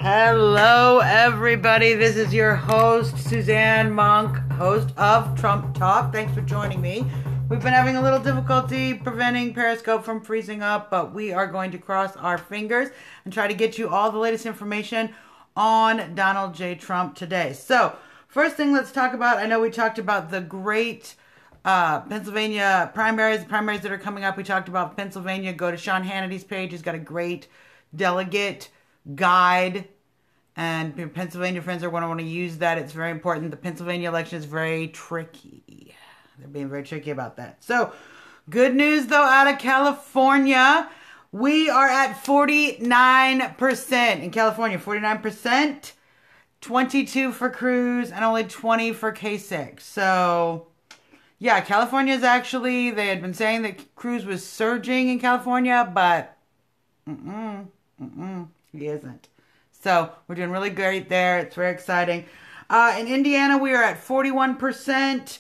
Hello, everybody. This is your host, Suzanne Monk, host of Trump Talk. Thanks for joining me. We've been having a little difficulty preventing Periscope from freezing up, but we are going to cross our fingers and try to get you all the latest information on Donald J. Trump today. So, first thing let's talk about, I know we talked about the great Pennsylvania primaries that are coming up. We talked about Pennsylvania. Go to Sean Hannity's page. He's got a great delegate guide. And your Pennsylvania friends are going to want to use that. It's very important. The Pennsylvania election is very tricky. They're being very tricky about that. So, good news, though, out of California. We are at 49% in California. 49%, 22 for Cruz, and only 20 for Kasich. So, yeah, California is actually, they had been saying that Cruz was surging in California, but he isn't. So we're doing really great there. It's very exciting. In Indiana, we are at 41%,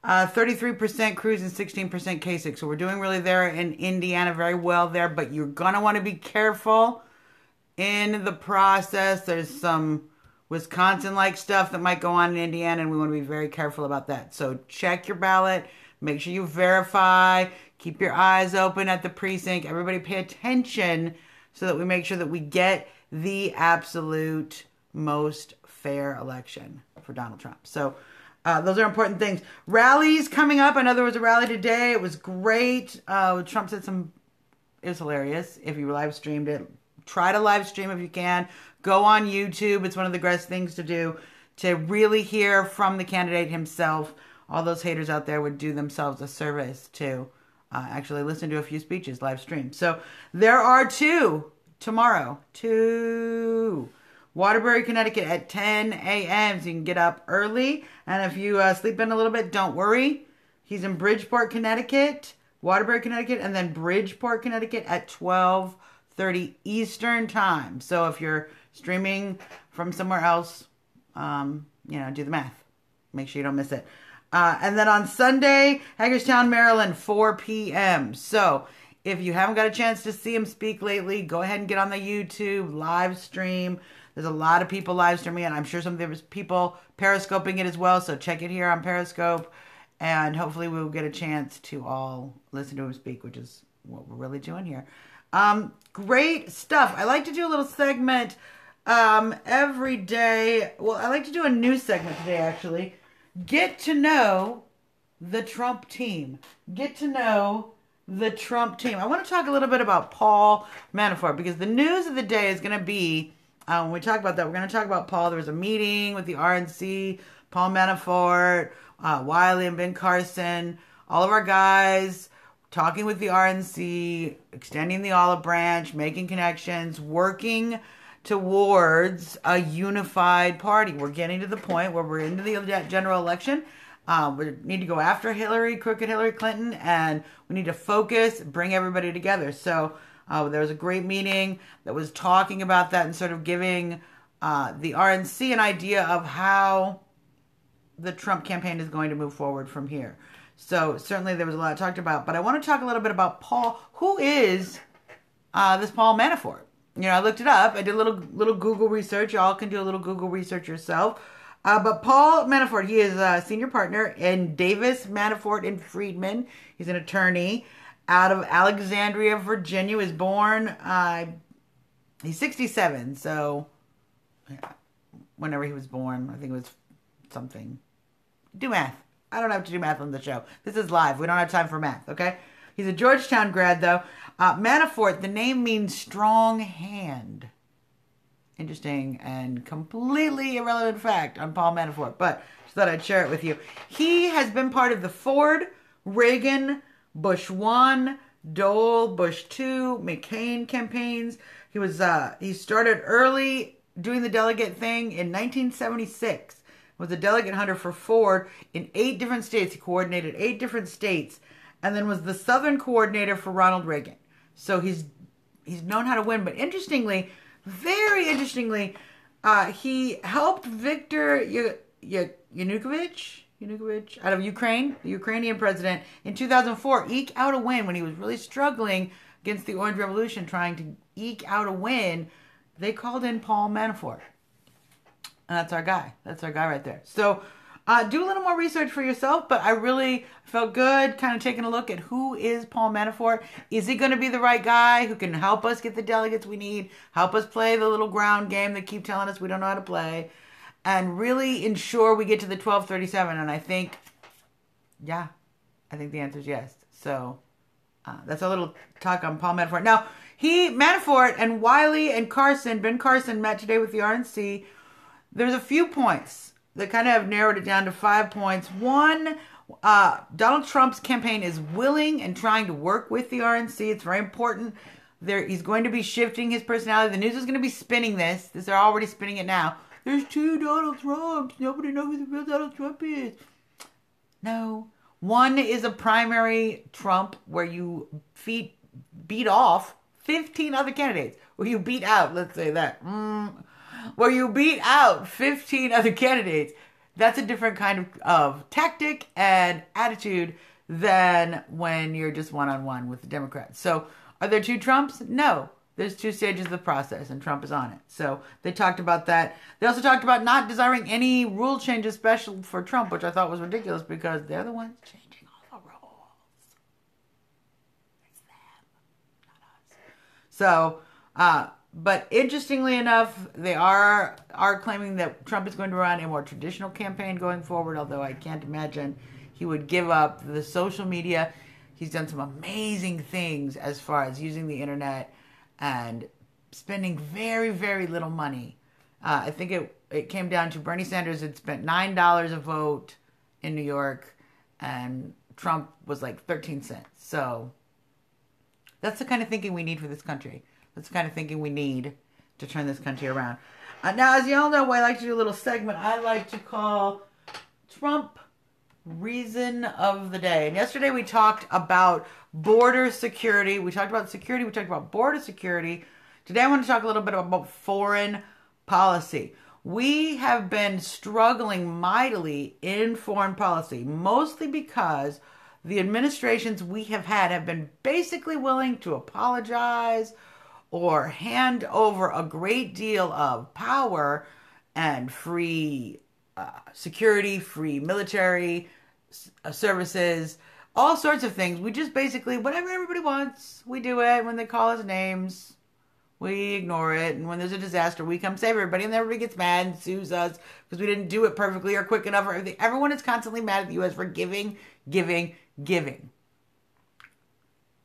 33% Cruz, and 16% Kasich. So we're doing really there in Indiana very well there. But you're going to want to be careful in the process. There's some Wisconsin-like stuff that might go on in Indiana, and we want to be very careful about that. So check your ballot. Make sure you verify. Keep your eyes open at the precinct. Everybody pay attention so that we make sure that we get the absolute most fair election for Donald Trump. So those are important things. Rallies coming up. I know there was a rally today. It was great. Trump said it was hilarious. If you live streamed it, try to live stream if you can. Go on YouTube. It's one of the best things to do to really hear from the candidate himself. All those haters out there would do themselves a service to actually listen to a few speeches live stream. So there are two tomorrow. Waterbury, Connecticut at 10 a.m. So you can get up early. And if you sleep in a little bit, don't worry. He's in Bridgeport, Connecticut, Waterbury, Connecticut, and then Bridgeport, Connecticut at 12:30 Eastern time. So if you're streaming from somewhere else, do the math. Make sure you don't miss it. And then on Sunday, Hagerstown, Maryland, 4 p.m. So if you haven't got a chance to see him speak lately, go ahead and get on the YouTube live stream. There's a lot of people live streaming it. I'm sure some of there's people periscoping it as well. So check it here on Periscope. And hopefully we'll get a chance to all listen to him speak, which is what we're really doing here. Great stuff. I like to do a little segment every day. Well, I like to do a news segment today, actually. Get to know the Trump team. Get to know the Trump team. I want to talk a little bit about Paul Manafort because the news of the day is going to be, when we talk about that, we're going to talk about Paul. There was a meeting with the RNC, Paul Manafort, Wiley and Ben Carson, all of our guys talking with the RNC, extending the olive branch, making connections, working towards a unified party. We're getting to the point where we're into the general election. We need to go after crooked Hillary Clinton, and we need to focus, bring everybody together. So there was a great meeting that was talking about that and sort of giving the RNC an idea of how the Trump campaign is going to move forward from here. So certainly there was a lot talked about, but I want to talk a little bit about Paul. Who is this Paul Manafort? I looked it up. I did a little Google research. Y'all can do a little Google research yourself. But Paul Manafort, he is a senior partner in Davis, Manafort, and Friedman. He's an attorney out of Alexandria, Virginia. He was born, he's 67, so whenever he was born, I think it was something. Do math. I don't have to do math on the show. This is live. We don't have time for math, okay? He's a Georgetown grad, though. Manafort, the name means strong hand. Interesting and completely irrelevant fact on Paul Manafort, but just thought I'd share it with you. He has been part of the Ford, Reagan, Bush 1, Dole, Bush 2, McCain campaigns. He started early doing the delegate thing in 1976. Was a delegate hunter for Ford in 8 different states. He coordinated 8 different states, and then was the Southern coordinator for Ronald Reagan. So he's known how to win. But interestingly, very interestingly, he helped Viktor Yanukovych out of Ukraine, the Ukrainian president, in 2004, eke out a win when he was really struggling against the Orange Revolution, trying to eke out a win they called in Paul Manafort. And that's our guy. That's our guy right there. So do a little more research for yourself, but I really felt good kind of taking a look at who is Paul Manafort. Is he going to be the right guy who can help us get the delegates we need, help us play the little ground game they keep telling us we don't know how to play, and really ensure we get to the 1237? And I think the answer is yes. So that's a little talk on Paul Manafort. Now, Manafort and Wiley and Ben Carson met today with the RNC. There's a few points that kind of have narrowed it down to 5 points. One, Donald Trump's campaign is willing and trying to work with the RNC. It's very important. He's going to be shifting his personality. The news is going to be spinning this. They're already spinning it now. There's 2 Donald Trumps. Nobody knows who the real Donald Trump is. No. One is a primary Trump where you beat off 15 other candidates. Where you beat out, let's say that. Where you beat out 15 other candidates. That's a different kind of tactic and attitude than when you're just one-on-one with the Democrats. So are there 2 Trumps? No. There's 2 stages of the process, and Trump is on it. So they talked about that. They also talked about not desiring any rule changes special for Trump, which I thought was ridiculous because they're the ones changing all the rules. It's them, not us. So, but interestingly enough, they are claiming that Trump is going to run a more traditional campaign going forward, although I can't imagine he would give up the social media. He's done some amazing things as far as using the internet and spending very, very little money. I think it came down to Bernie Sanders had spent $9 a vote in New York, and Trump was like 13 cents. So that's the kind of thinking we need for this country. That's the kind of thinking we need to turn this country around. Now, as you all know, I like to do a little segment I like to call Trump Reason of the Day. And yesterday we talked about border security. We talked about security. We talked about border security. Today I want to talk a little bit about foreign policy. We have been struggling mightily in foreign policy, mostly because the administrations we have been basically willing to apologize or hand over a great deal of power and free security, free military services, all sorts of things. We just basically, whatever everybody wants, we do it. When they call us names, we ignore it. And when there's a disaster, we come save everybody. And everybody gets mad and sues us because we didn't do it perfectly or quick enough or everything. Everyone is constantly mad at the U.S. for giving.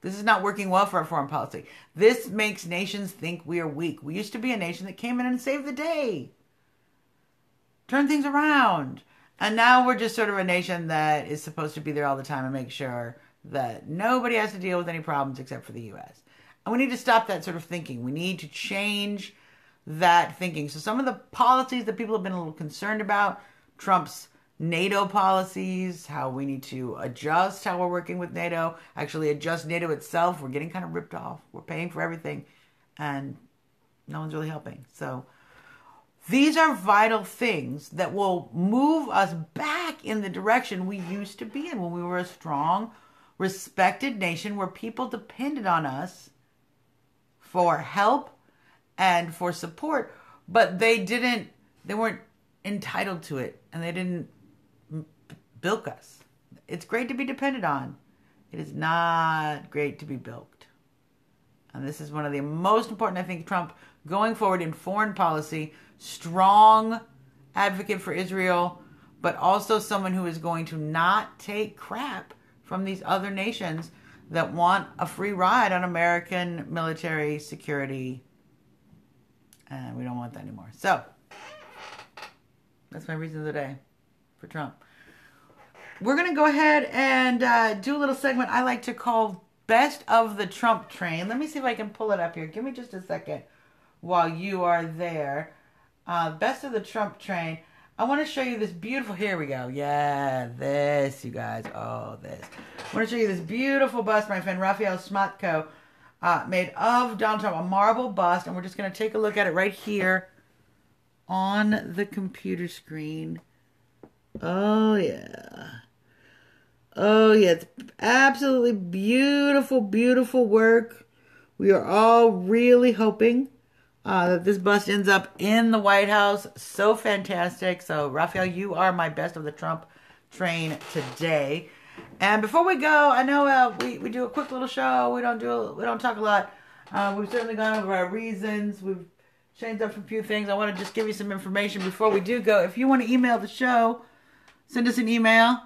This is not working well for our foreign policy. This makes nations think we are weak. We used to be a nation that came in and saved the day. Turn things around. And now we're just sort of a nation that is supposed to be there all the time and make sure that nobody has to deal with any problems except for the U.S. And we need to stop that sort of thinking. We need to change that thinking. So some of the policies that people have been a little concerned about, Trump's NATO policies, how we need to adjust how we're working with NATO, actually adjust NATO itself. We're getting kind of ripped off. We're paying for everything and no one's really helping. So these are vital things that will move us back in the direction we used to be in when we were a strong, respected nation where people depended on us for help and for support, but they weren't entitled to it and they didn't bilk us. It's great to be depended on. It is not great to be bilked. And this is one of the most important, I think, Trump going forward in foreign policy, strong advocate for Israel, but also someone who is going to not take crap from these other nations that want a free ride on American military security. And we don't want that anymore. So that's my reason of the day for Trump. We're going to go ahead and do a little segment I like to call Best of the Trump Train. Let me see if I can pull it up here. Give me just a second while you are there. Best of the Trump Train. I want to show you this beautiful, here we go. Yeah, this, you guys. Oh, this. I want to show you this beautiful bust my friend Raphael Schmatko made of Donald Trump, a marble bust. And we're just going to take a look at it right here on the computer screen. Oh, yeah. Oh, yeah. It's absolutely beautiful, beautiful work. We are all really hoping that this bust ends up in the White House. So fantastic. So, Raphael, you are my best of the Trump train today. And before we go, I know we do a quick little show. We don't talk a lot. We've certainly gone over our reasons. We've changed up a few things. I want to just give you some information before we do go. If you want to email the show, send us an email.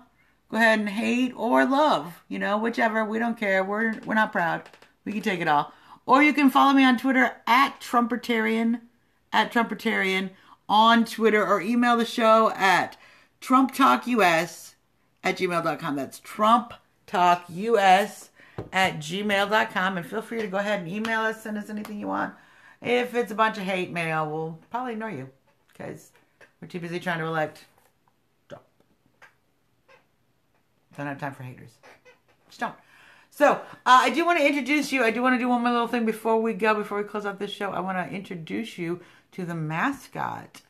Go ahead and hate or love, whichever. We don't care. We're not proud. We can take it all. Or you can follow me on Twitter at Trumpertarian on Twitter, or email the show at TrumpTalkUS@gmail.com. That's TrumpTalkUS@gmail.com. And feel free to go ahead and email us, send us anything you want. If it's a bunch of hate mail, we'll probably ignore you because we're too busy trying to elect Trump. Don't have time for haters. Just don't. So, I do want to introduce you. I do want to do one more little thing before we close out this show. I want to introduce you to the mascot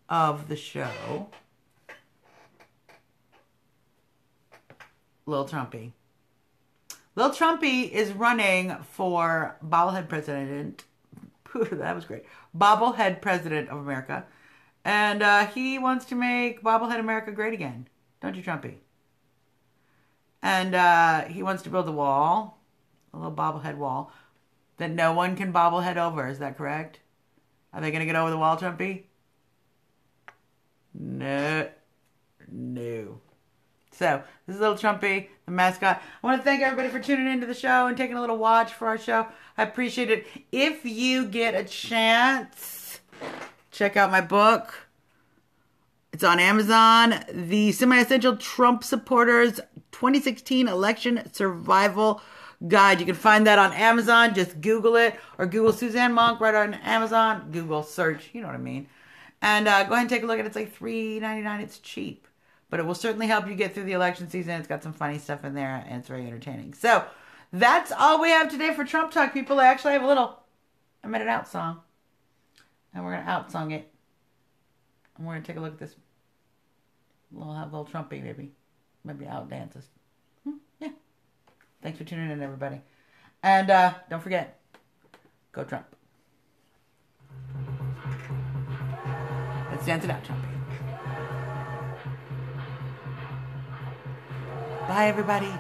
of the show, Little Trumpy. Little Trumpy is running for bobblehead president. That was great. Bobblehead president of America. And he wants to make bobblehead America great again. Don't you, Trumpy? And he wants to build a wall, a little bobblehead wall, that no one can bobblehead over. Is that correct? Are they going to get over the wall, Trumpy? No. So, this is Little Trumpy, the mascot. I want to thank everybody for tuning into the show and taking a little watch for our show. I appreciate it. If you get a chance, check out my book. It's on Amazon. The Semi-Essential Trump Supporters 2016 Election Survival Guide. You can find that on Amazon. Just Google it, or Google Suzanne Monk right on Amazon. Google search, you know what I mean. And go ahead and take a look at it. It's like $3.99. It's cheap. But it will certainly help you get through the election season. It's got some funny stuff in there, and it's very entertaining. So, that's all we have today for Trump Talk, people. I actually have a minute out song. And we're going to out song it. And we're going to take a look at this. We'll have Little Trumpy, maybe out dance us. Yeah. Thanks for tuning in, everybody. And don't forget, go Trump. Let's dance it out, Trumpy. Bye, everybody.